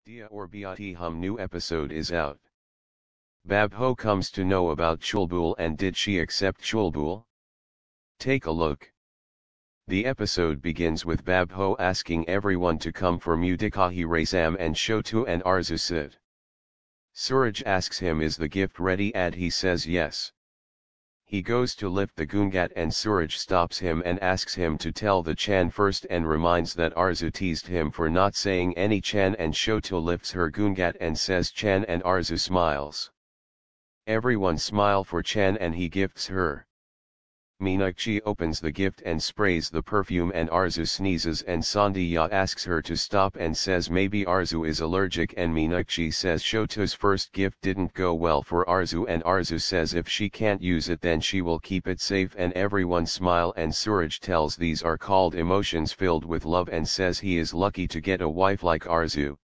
Dia or Biati Hum new episode is out. Babho comes to know about Chulbul and did she accept Chulbul? Take a look. The episode begins with Babho asking everyone to come for Mudikahi Raisam and Shotu and Arzu sit. Suraj asks him is the gift ready and he says yes. He goes to lift the Gungat and Suraj stops him and asks him to tell the Chan first and reminds that Arzu teased him for not saying any Chan and Shotu lifts her Gungat and says Chan and Arzu smiles. Everyone smile for Chan and he gifts her. Meenakshi opens the gift and sprays the perfume and Arzu sneezes and Sandhya asks her to stop and says maybe Arzu is allergic and Meenakshi says Shotu's first gift didn't go well for Arzu and Arzu says if she can't use it then she will keep it safe and everyone smile and Suraj tells these are called emotions filled with love and says he is lucky to get a wife like Arzu.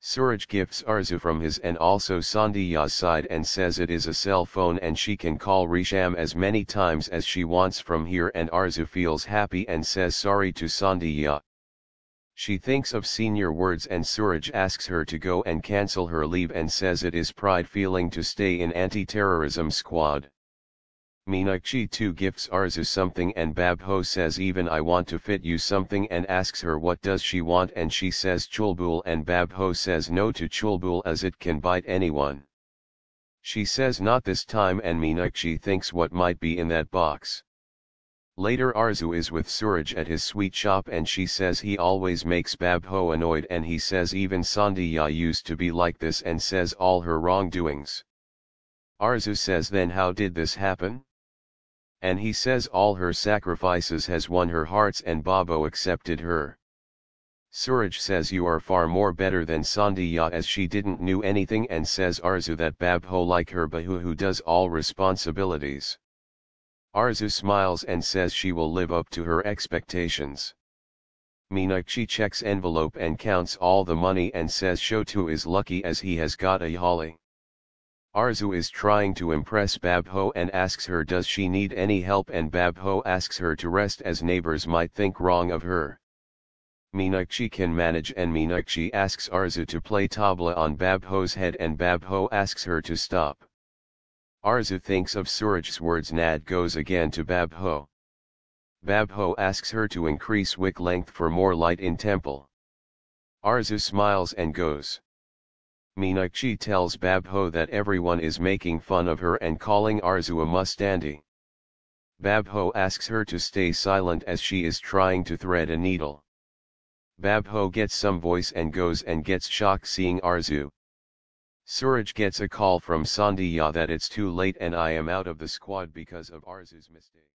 Suraj gifts Arzu from his and also Sandhya's side and says it is a cell phone and she can call Risham as many times as she wants from here and Arzu feels happy and says sorry to Sandhya. She thinks of senior words and Suraj asks her to go and cancel her leave and says it is pride feeling to stay in anti-terrorism squad. Meenakshi too gifts Arzu something and Babho says even I want to fit you something and asks her what does she want and she says Chulbul and Babho says no to Chulbul as it can bite anyone. She says not this time and Meenakshi thinks what might be in that box. Later Arzu is with Suraj at his sweet shop and she says he always makes Babho annoyed and he says even Sandhya used to be like this and says all her wrongdoings. Arzu says then how did this happen? And he says all her sacrifices has won her hearts and Babho accepted her. Suraj says you are far more better than Sandhya as she didn't knew anything and says Arzu that Babho like her Bahu who does all responsibilities. Arzu smiles and says she will live up to her expectations. Meenakshi checks envelope and counts all the money and says Shotu is lucky as he has got a Yali. Arzu is trying to impress Babho and asks her does she need any help and Babho asks her to rest as neighbors might think wrong of her. Meenakshi can manage and Meenakshi asks Arzu to play tabla on Babho's head and Babho asks her to stop. Arzu thinks of Suraj's words Nad goes again to Babho. Babho asks her to increase wick length for more light in temple. Arzu smiles and goes. Meenakshi tells Babho that everyone is making fun of her and calling Arzu a mustandi. Babho asks her to stay silent as she is trying to thread a needle. Babho gets some voice and goes and gets shocked seeing Arzu. Suraj gets a call from Sandhya that it's too late and I am out of the squad because of Arzu's mistake.